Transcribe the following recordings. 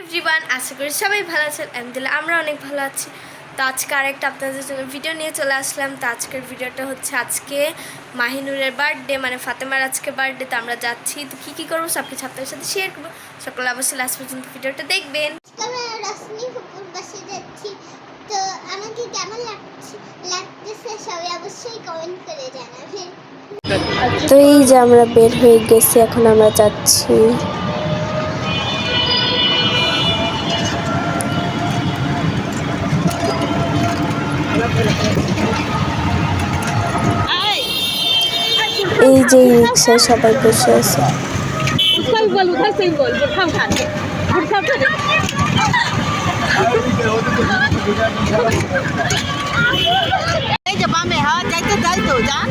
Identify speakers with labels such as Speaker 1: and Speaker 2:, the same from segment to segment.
Speaker 1: Everyone, আশা করি সবাই ভালো আছেন। আলহামদুলিল্লাহ আমরা অনেক ভালো আছি। তো আজকে আরেকটা আপনাদের জন্য ভিডিও নিয়ে চলে আসলাম। তো আজকের ভিডিওটা হচ্ছে আজকে মাহিনুরের বার্থডে, মানে ফাতেমার আজকে বার্থডে। তো আমরা যাচ্ছি, তো কী কী করবো সব কিছু আপনাদের সাথে শেয়ার করবো। সকলে অবশ্যই লাস্ট পর্যন্ত ভিডিওটা দেখবেন।
Speaker 2: রশ্মি ফুপুর বাসে যাচ্ছি, তো আমাকে কেমন লাগতেছে সবাই অবশ্যই কমেন্ট করে জানাবেন।
Speaker 3: তো এই যে আমরা বের হয়ে গেছি, এখন আমরা যাচ্ছি। এই যে রিক্সায় সবাই বসে আছে।
Speaker 4: এই যে বামে হ্যাঁ যাইতে যাই তো যান।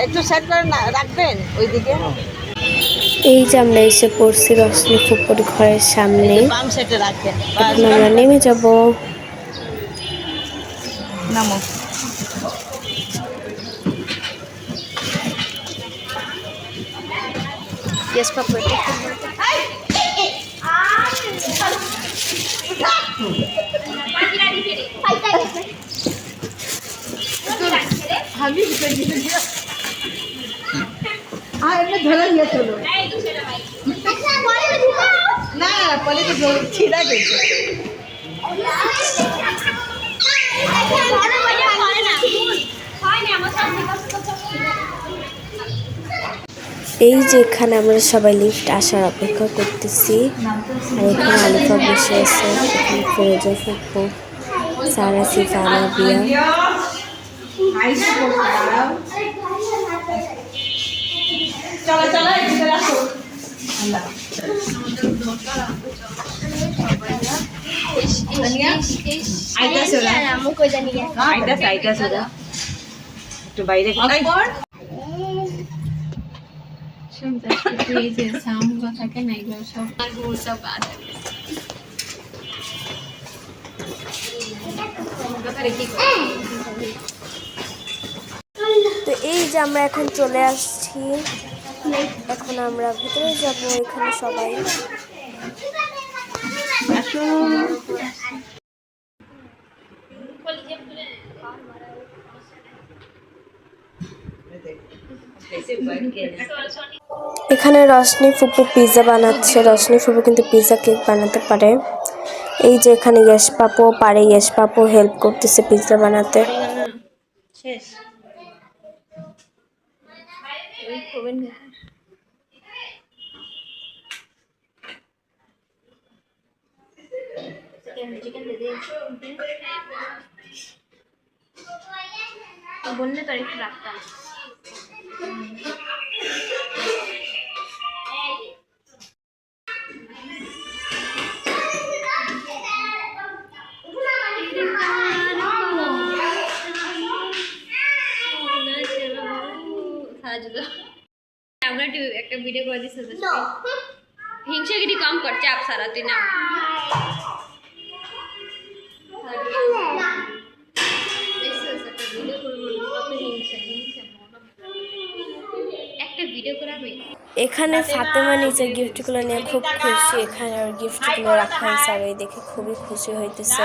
Speaker 4: একটু সেট করে না রাখবেন ওইদিকে।
Speaker 3: এই যে আমরা এসে পড়ছি রশ্মি ফুপুর ঘরের সামনে।
Speaker 4: বাম সেটে রাখবেন।
Speaker 3: এখন আমরা নেমে যাব।
Speaker 4: নামো।
Speaker 1: ইয়েস পাপা,
Speaker 4: ধরে নিয়ে চলো না পরে তো ছিঁড়া গেছে।
Speaker 3: এই যে এখানে আমরা সবাই লিফট আসার অপেক্ষা করতেছি। আর এখানে আলিফা বসে আছে, এখানে ফিরোজা ফুপু, সারা, সিফা, আনাবিয়া।
Speaker 4: চলো চলো এদিকে রাখো। একটু বাইরে
Speaker 3: তো এই যে আমরা এখন চলে আসছি, এখন আমরা ভিতরে যাব। এখানে সবাই এখানে রশ্মি ফুপু পিৎজা বানাচ্ছে। রশ্মি ফুপু কিন্তু পিৎজা কেক বানাতে পারে। এই যে এখানে ইয়েশ পাপু পারে, ইয়েশ পাপু হেল্প করতেছে পিৎজা বানাতে।
Speaker 1: শেষ বললে তো একটু রাখতাম। আমরা একটা ভিডিও করে দিচ্ছি, হিংসাগিরি কম করছে आप सारा दिन একটা ভিডিও করে আমি
Speaker 3: এখানে ফাতেমা নিজের গিফটগুলো নিয়ে খুব খুশি। এখানে ওর গিফটগুলো রাখা হয়েছে আর এই দেখে খুবই খুশি হইতেছে।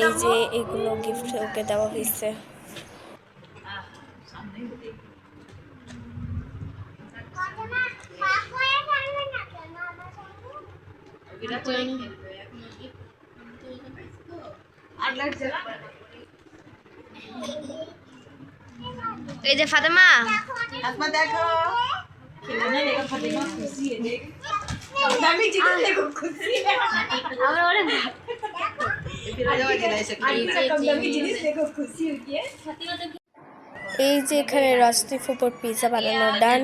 Speaker 3: এই যে এগুলো গিফট ওকে দেওয়া হয়েছে।
Speaker 1: এই যে ফাতেমা
Speaker 4: আসমা দেখো খেলনা দেখো ফাতেমা খুশি है देख আমি চিকেন দেখো খুশি
Speaker 1: আমরা ওরে
Speaker 4: फिर आवाज नहीं सकती कम दामी जिनिस देखो खुशी होती है।
Speaker 3: এই যে এখানে রশ্মি ফুপুর পিৎজা বানানো ডান।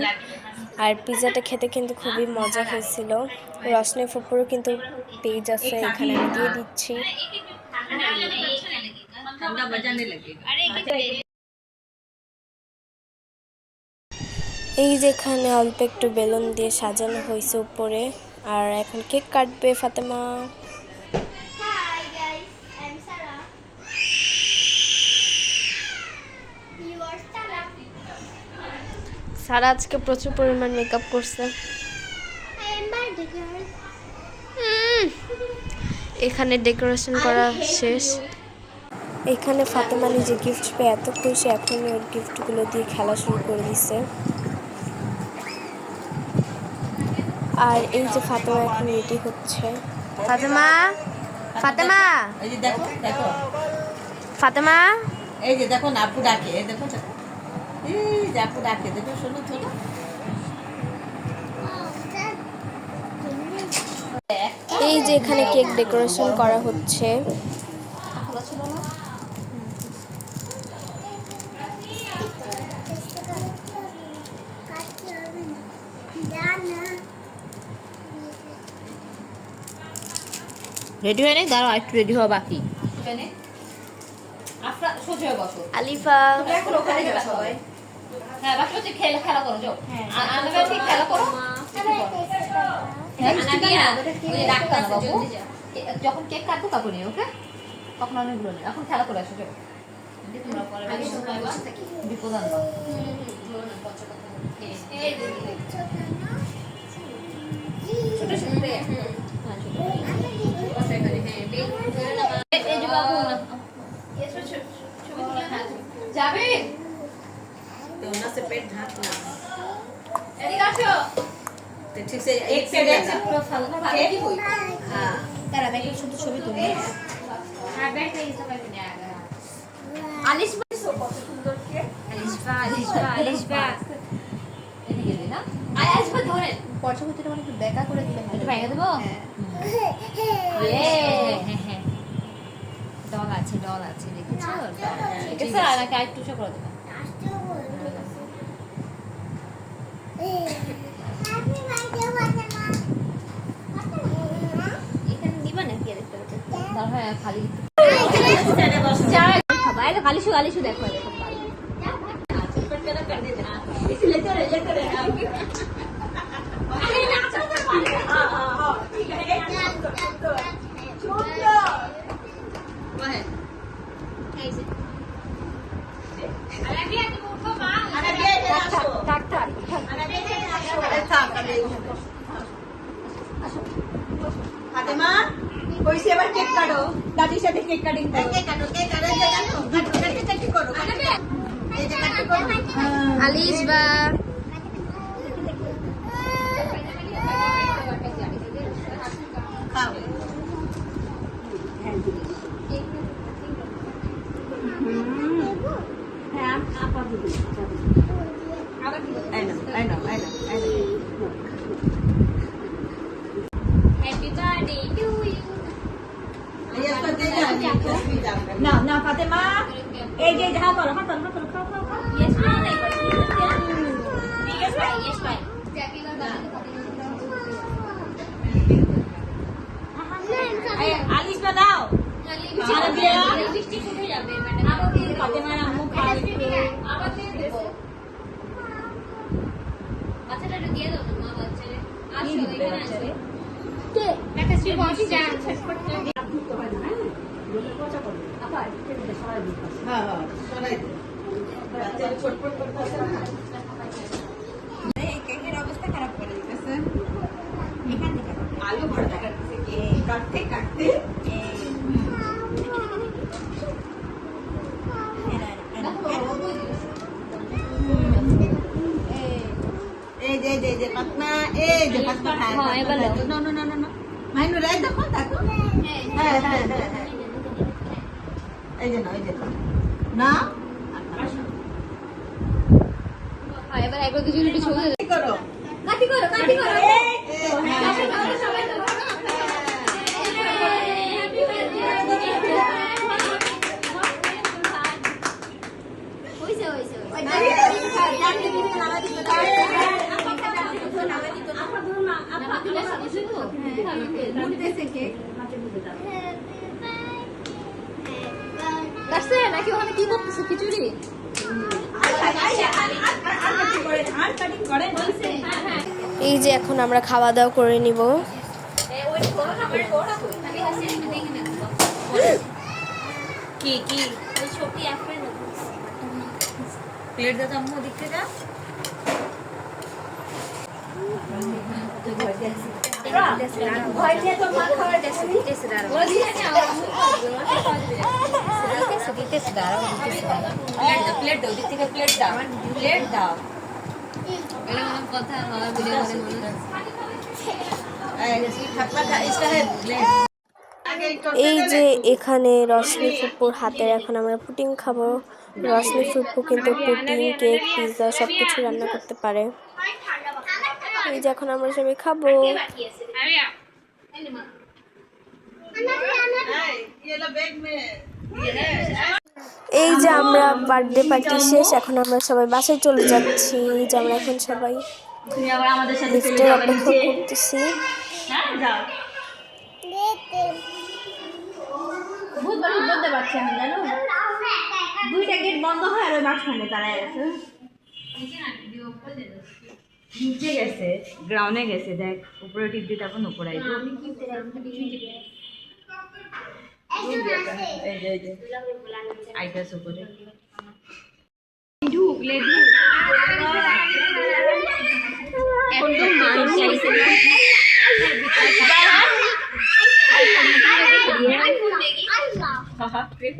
Speaker 3: আর পিৎজাটা খেতে কিন্তু খুবই মজা হয়েছিল। রশ্মি ফুপুরও কিন্তু পেজ আছে, এখানে আমি দিয়ে দিচ্ছি।
Speaker 4: ठंडा बजाने लगेगा।
Speaker 3: এই যেখানে অল্প একটু বেলুন দিয়ে সাজানো হয়েছে উপরে, আর এখন কেক কাটবে Fatema.
Speaker 2: Hi guys, I'm Sarah. You are Sarah.
Speaker 3: সারা আজকে প্রচুর পরিমাণ মেকআপ করছে।
Speaker 2: I am Barbie girl.
Speaker 3: এখানে ডেকোরেশন করা শেষ। এখানে ফাতেমা নিজে গিফট পেয়ে এত খুশি, এখনই ওর গিফটগুলো দিয়ে খেলা শুরু করে দিছে। আর এই যে ফাতেমা এখন রেডি হচ্ছে। ফাতেমা, ফাতেমা,
Speaker 4: এই যে দেখো দেখো,
Speaker 3: ফাতেমা,
Speaker 4: এই যে দেখো না আপু ডাকে, এই দেখো দেখো, এই যে আপু ডাকে, দেখো শোনো শোনো।
Speaker 2: Oh, that.
Speaker 3: এই যে এখানে কেক ডেকোরেশন করা হচ্ছে।
Speaker 4: রেডি হয়ে নেই, দাঁড়াও একটু রেডি হওয়া বাকি। সোজা হয়ে বসো।
Speaker 3: আলিফা,
Speaker 4: এখন ওখানে যাবে সবাই। হ্যাঁ বাকি হচ্ছে খেলা করো, যাও। আনবে ঠিক খেলা করো। হ্যাঁ আনাবিয়া, ওই রাখতা না বাবু। যখন কেক কাটবো তখন নিও, ওকে? তখন অনেকগুলো নেই। এখন খেলা করে আসো, যাও। তোমরা পরে আমি সময় বসে থাকি। বিপদ আনবা। ছোট ছোট রে। এই যে বাবু না। যাবে? तो ना से पेट ढांकना। एदिके आसो। तो ठीक से एक से पूरा फालना भागे की हुई। हां। तारा बैठ के শুধু ছবি তুলবে। हां बैठ के सब बैठ आ गया। আলিশবা কত সুন্দর কে। আলিশবা। এদিকে দে না। আলিশবা ধরে। পর্চকুতিটা মানে একটু বেকা করে দিলে ভালো। একটু ভেঙে দেবো? হ্যাঁ। ডল আছে দেখেছো? ঠিক আছে আর একটা একটু শো করে দেবো। খালি গালিশু দেখো
Speaker 5: ফাতেমা কইছে এবার কেক কাটো, দাদির সাথে কেক কাটিং করো। কেক কাটো এই যে কাটি করো। এই যে কাটি করো।
Speaker 3: আলিশবা,
Speaker 5: খাও। হ্যাঁ আপা দিদি। I know.
Speaker 3: Happy birthday to you.
Speaker 5: না ফাতেমা এই যে হাত ধরো খাও।
Speaker 3: यस भाई हैप्पी बार्थडे।
Speaker 5: আলিশ বানাও।
Speaker 3: লিপস্টিক উঠে যাবে ম্যাডাম।
Speaker 5: ফাতেমার আম্মু খাবে।
Speaker 3: আবার দিয়ে দেব। বাচ্চাটা দিয়ে দাও না, মা বাচ্চারে আসো এখানে আসো। কে একটা শ্রী বসি যা ছটফট করে
Speaker 5: হ্যাঁ সবাই বাচ্চারা ছটফট করতেছে না। এই কেকের অবস্থা খারাপ করে দিতেছে। এখান থেকে আলু ভর্তা কাটতে এই যে পাতনা খায়।
Speaker 3: হ্যাঁ এবার
Speaker 5: না মাইনুর এই দেখো হ্যাঁ এই যে না
Speaker 3: হ্যাঁ এবার একবার কিছু একটু ছবি
Speaker 5: কি করো
Speaker 3: কাটি করো
Speaker 5: হ্যাঁ
Speaker 3: সবাই ধরো। নাকি ওখানে কি করতেছে খিচুড়ি?
Speaker 5: আর
Speaker 3: এই যে এখন আমরা খাওয়া দাওয়া করে নিব।
Speaker 4: কি কি প্লেট দাও আম্মু দেখতে যা প্লেট দাও দিক থেকে প্লেট দাও প্লেট দাও কথা
Speaker 3: এই যে এখানে রশনি ফুপুর হাতের এখন আমরা পুডিং খাবো। রশনি ফুপু কিন্তু পুডিং, কেক, পিৎজা সব কিছু রান্না করতে পারে। এই যে এখন আমরা সবাই খাবো। এই যে আমরা বার্থডে পার্টি শেষ, এখন আমরা সবাই বাসায় চলে যাচ্ছি। এই যে আমরা এখন সবাই লিফটের অপেক্ষা করতেছি।
Speaker 5: বলতে পারছি আমি জানো, দুইটা গেট বন্ধ হয় আর ওই মাঝখানে দাঁড়ায় গেছে, নিচে গেছে, গ্রাউন্ডে গেছে। দেখ উপরে টিপ দিয়ে তখন উপরে আইবো। এই যে আইতাস উপরে ঢুকলে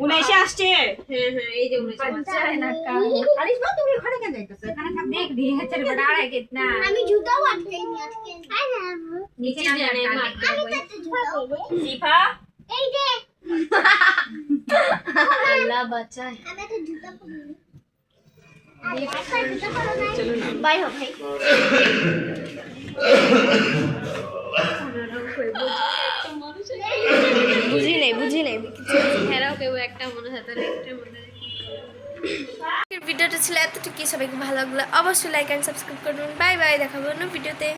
Speaker 5: উনাইশে আসছে।
Speaker 4: এই যে
Speaker 5: তুমি ওখানে কেন যাইতেছো? এখানে থাক, দেখ দিয়ে চল বড় আড়াই কেত না।
Speaker 2: আমি জুতাও আটকে নি আজকে। আই না
Speaker 5: নিচে না
Speaker 2: আমি তো জুতাও
Speaker 5: সিফা
Speaker 2: এই যে
Speaker 1: আল্লাহ বাঁচায়।
Speaker 2: আমি একটা জুতা পরি। আমি একটা জুতা পরো না। চলো না বাই হো ভাই।
Speaker 3: বুঝি নাই
Speaker 1: হেরাও কেউ একটা মনে হয় তাহলে একটা মনে হয়। ভিডিওটা ছিল এতটুকু। সবাইকে ভালো লাগলে অবশ্যই লাইক এন্ড সাবস্ক্রাইব করবেন। বাই বাই, দেখা হবে অন্য ভিডিওতে।